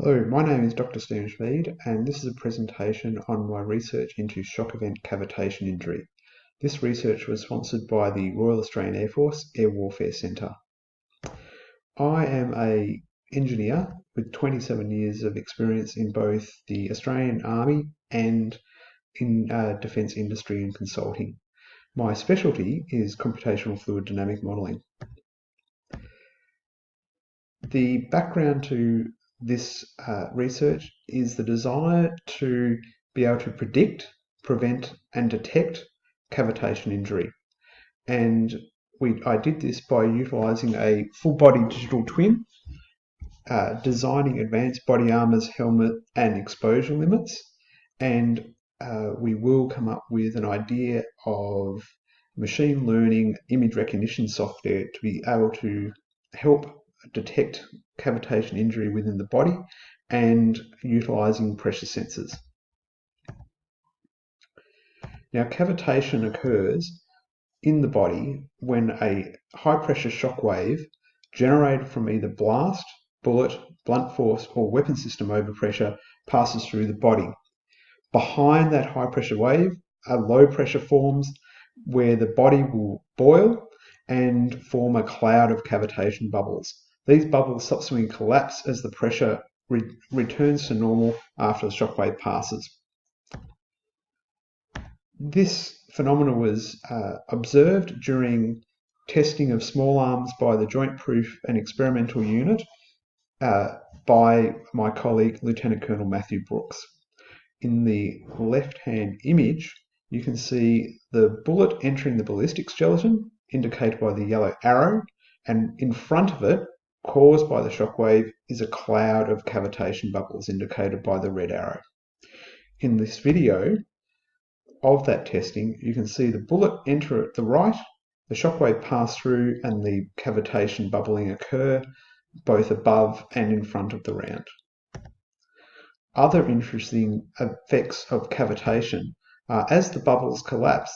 Hello, my name is Dr. Stephen Schmied, and this is a presentation on my research into shock event cavitation injury. This research was sponsored by the Royal Australian Air Force Air Warfare Centre. I am an engineer with 27 years of experience in both the Australian Army and in defence industry and consulting. My specialty is computational fluid dynamic modelling. The background to this research is the desire to be able to predict, prevent, and detect cavitation injury. And I did this by utilising a full body digital twin, designing advanced body armours, helmet, and exposure limits. And we will come up with an idea of machine learning image recognition software to be able to help detect cavitation injury within the body and utilising pressure sensors. Now, cavitation occurs in the body when a high pressure shock wave generated from either blast, bullet, blunt force, or weapon system overpressure passes through the body. Behind that high pressure wave, a low pressure forms where the body will boil and form a cloud of cavitation bubbles. These bubbles subsequently collapse as the pressure returns to normal after the shockwave passes. This phenomenon was observed during testing of small arms by the Joint Proof and Experimental Unit by my colleague Lieutenant Colonel Matthew Brooks. In the left-hand image, you can see the bullet entering the ballistic skeleton, indicated by the yellow arrow, and in front of it, caused by the shockwave, is a cloud of cavitation bubbles, indicated by the red arrow. In this video of that testing, you can see the bullet enter at the right, the shockwave pass through, and the cavitation bubbling occur both above and in front of the round. Other interesting effects of cavitation are as the bubbles collapse,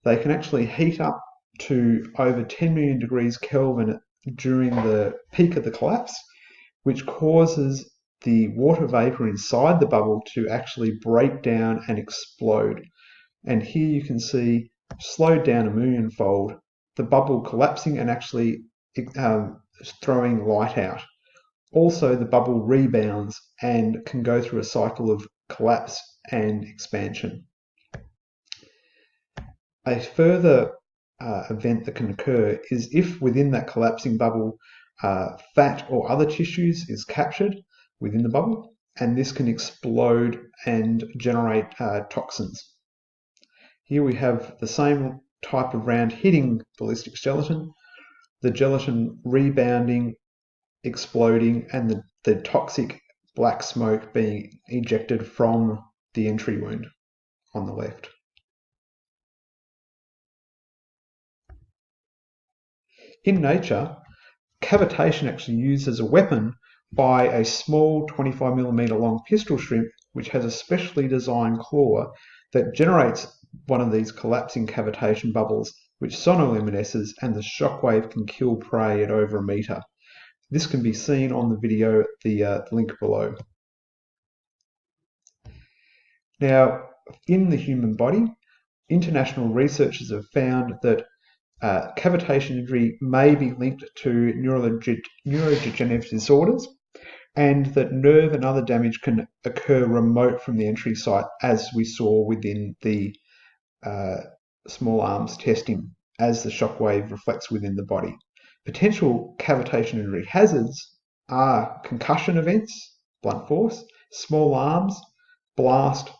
they can actually heat up to over 10 million degrees Kelvin during the peak of the collapse, which causes the water vapor inside the bubble to actually break down and explode. And here you can see, slowed down a millionfold, the bubble collapsing and actually throwing light out. Also, the bubble rebounds and can go through a cycle of collapse and expansion. A further event that can occur is if within that collapsing bubble fat or other tissues is captured within the bubble, and this can explode and generate toxins. Here we have the same type of round hitting ballistic gelatin, the gelatin rebounding, exploding, and the toxic black smoke being ejected from the entry wound on the left. In nature, cavitation actually used as a weapon by a small 25mm long pistol shrimp, which has a specially designed claw that generates one of these collapsing cavitation bubbles, which sonoluminesces, and the shockwave can kill prey at over a metre. This can be seen on the video at the link below. Now, in the human body, international researchers have found that cavitation injury may be linked to neurodegenerative disorders, and that nerve and other damage can occur remote from the entry site, as we saw within the small arms testing, as the shockwave reflects within the body. Potential cavitation injury hazards are concussion events, blunt force, small arms, blast,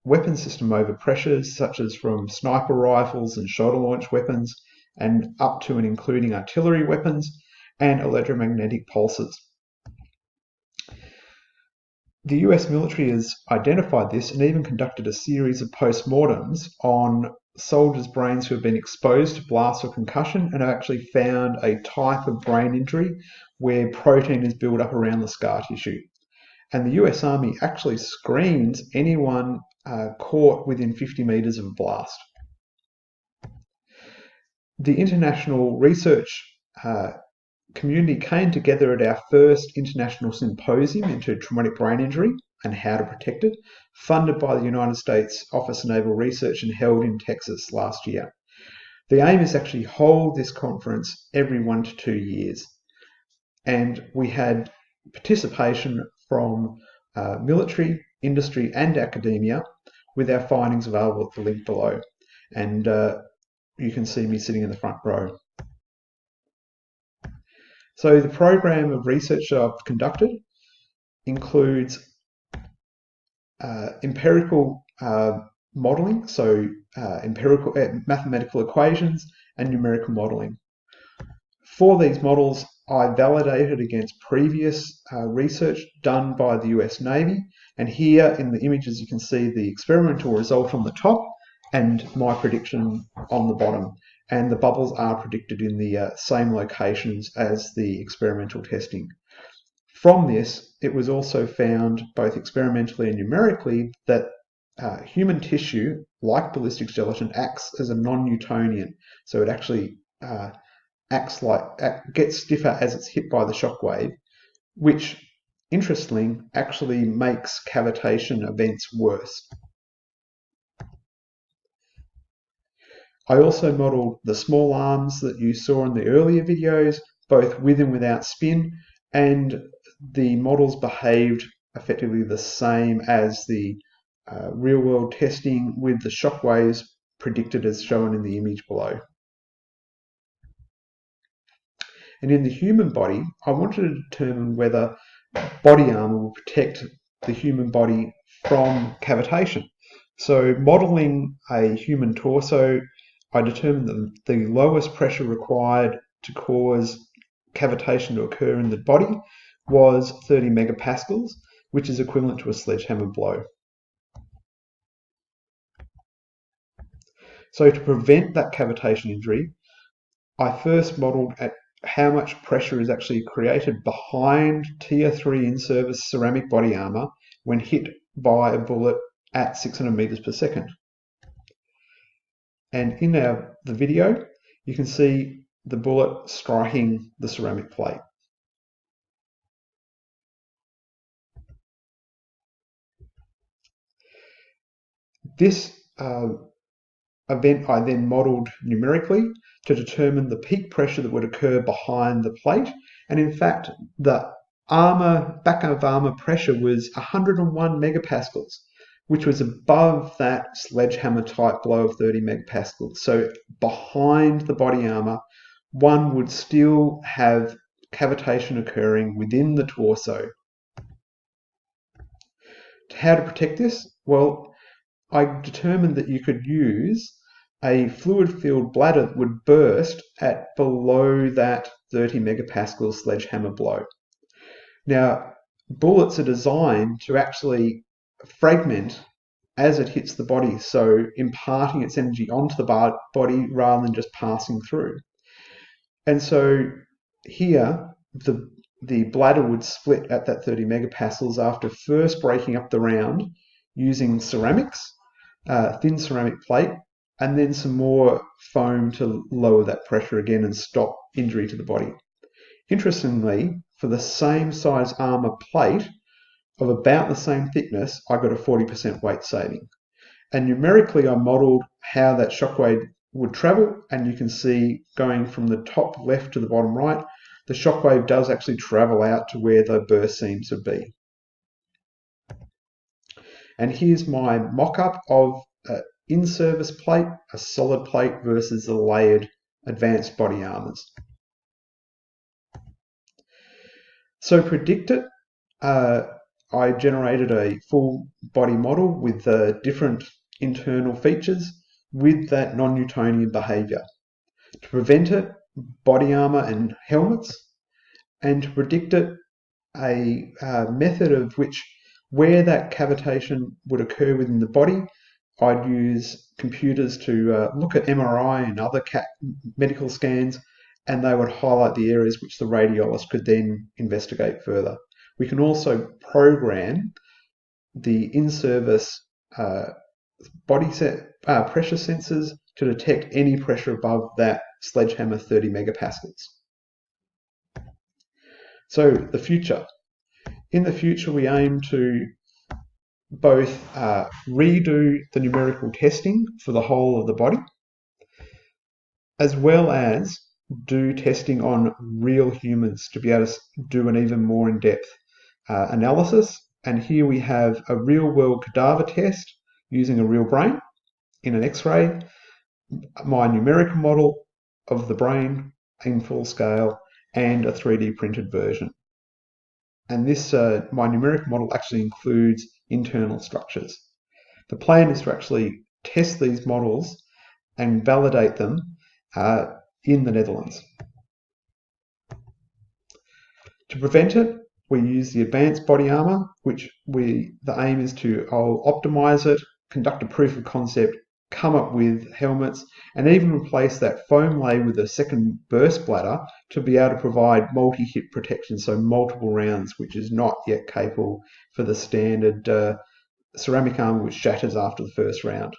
weapon system overpressures, such as from sniper rifles and shoulder launch weapons, and up to and including artillery weapons, and electromagnetic pulses. The US military has identified this and even conducted a series of postmortems on soldiers' brains who have been exposed to blast or concussion, and have actually found a type of brain injury where protein is built up around the scar tissue. And the US Army actually screens anyone caught within 50 metres of a blast. The international research community came together at our first international symposium into traumatic brain injury and how to protect it, funded by the United States Office of Naval Research and held in Texas last year. The aim is actually hold this conference every 1 to 2 years. And we had participation from military, industry and academia, with our findings available at the link below. And you can see me sitting in the front row. So the program of research that I've conducted includes empirical modelling, so empirical mathematical equations and numerical modelling. For these models, I validated against previous research done by the US Navy, and here in the images you can see the experimental result on the top and my prediction on the bottom, and the bubbles are predicted in the same locations as the experimental testing. From this, it was also found, both experimentally and numerically, that human tissue, like ballistic gelatin, acts as a non-Newtonian. So it actually gets stiffer as it's hit by the shock wave, which, interestingly, actually makes cavitation events worse. I also modelled the small arms that you saw in the earlier videos, both with and without spin, and the models behaved effectively the same as the real-world testing, with the shock waves predicted as shown in the image below. And in the human body, I wanted to determine whether body armour will protect the human body from cavitation. So modelling a human torso, I determined that the lowest pressure required to cause cavitation to occur in the body was 30 megapascals, which is equivalent to a sledgehammer blow. So to prevent that cavitation injury, I first modelled at how much pressure is actually created behind Tier 3 in-service ceramic body armour when hit by a bullet at 600 meters per second. And in the video, you can see the bullet striking the ceramic plate. This event I then modelled numerically to determine the peak pressure that would occur behind the plate. And in fact, the back of armour pressure was 101 megapascals, which was above that sledgehammer type blow of 30 megapascals. So behind the body armour, one would still have cavitation occurring within the torso. How to protect this? Well, I determined that you could use a fluid-filled bladder that would burst at below that 30 megapascal sledgehammer blow. Now, bullets are designed to actually fragment as it hits the body, so imparting its energy onto the body rather than just passing through. And so here, the bladder would split at that 30 megapascals after first breaking up the round using ceramics, thin ceramic plate, and then some more foam to lower that pressure again and stop injury to the body. Interestingly, for the same size armour plate of about the same thickness, I got a 40% weight saving. And numerically, I modelled how that shockwave would travel, and you can see going from the top left to the bottom right, the shockwave does actually travel out to where the burst seems to be. And here's my mock-up of an in-service plate, a solid plate versus the layered advanced body armours. So predict it. I generated a full body model with different internal features with that non-Newtonian behaviour. To prevent it, body armour and helmets, and to predict it, a method of which where that cavitation would occur within the body, I'd use computers to look at MRI and other medical scans, and they would highlight the areas which the radiologist could then investigate further. We can also program the in-service body pressure sensors to detect any pressure above that sledgehammer 30 megapascals. So the future. In the future, we aim to both redo the numerical testing for the whole of the body, as well as do testing on real humans to be able to do an even more in-depth analysis. And here we have a real-world cadaver test using a real brain in an X-ray, my numerical model of the brain in full scale, and a 3D printed version. And this, my numerical model actually includes internal structures. The plan is to actually test these models and validate them in the Netherlands. To prevent it, we use the advanced body armour, which the aim is to optimise it, conduct a proof of concept, come up with helmets, and even replace that foam lay with a second burst bladder to be able to provide multi-hit protection, so multiple rounds, which is not yet capable for the standard ceramic armour, which shatters after the first round.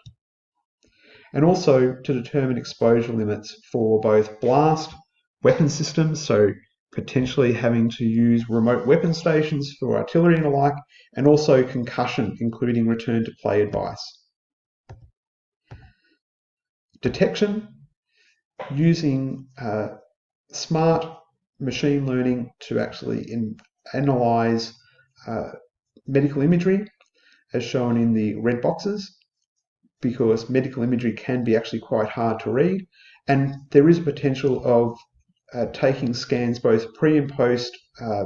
And also to determine exposure limits for both blast weapon systems, so potentially having to use remote weapon stations for artillery and the like, and also concussion, including return to play advice. Detection, using smart machine learning to actually analyse medical imagery, as shown in the red boxes, because medical imagery can be actually quite hard to read, and there is a potential of taking scans both pre and post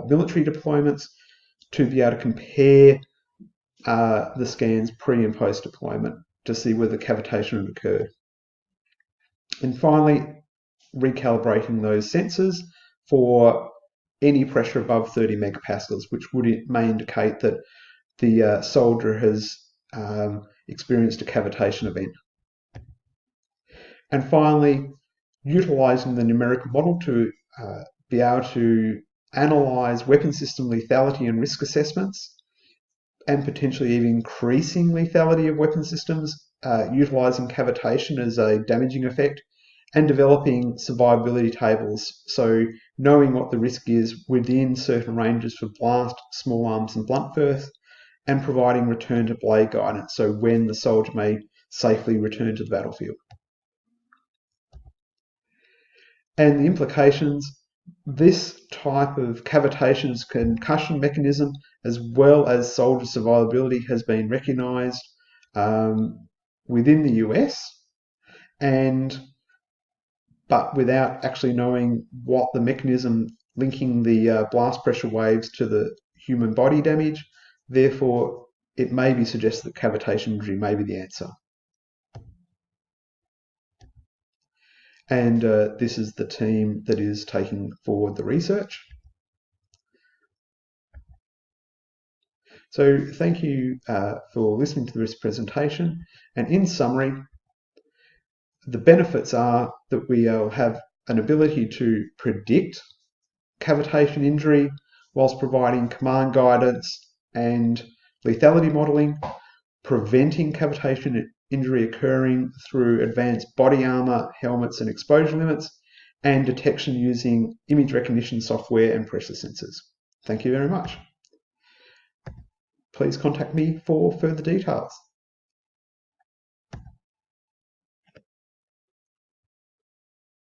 military deployments to be able to compare the scans pre and post deployment to see whether cavitation had occurred. And finally, recalibrating those sensors for any pressure above 30 megapascals, which may indicate that the soldier has experienced a cavitation event. And finally, utilising the numerical model to be able to analyse weapon system lethality and risk assessments, and potentially even increasing lethality of weapon systems, utilising cavitation as a damaging effect, and developing survivability tables, so knowing what the risk is within certain ranges for blast, small arms and blunt first, and providing return to play guidance, so when the soldier may safely return to the battlefield. And the implications, this type of cavitation's concussion mechanism, as well as soldier survivability, has been recognised within the US, but without actually knowing what the mechanism linking the blast pressure waves to the human body damage. Therefore, it may be suggested that cavitation injury may be the answer. And this is the team that is taking forward the research. So thank you for listening to this presentation. And in summary, the benefits are that we will have an ability to predict cavitation injury whilst providing command guidance and lethality modelling, preventing cavitation injury occurring through advanced body armour, helmets and exposure limits, and detection using image recognition software and pressure sensors. Thank you very much. Please contact me for further details.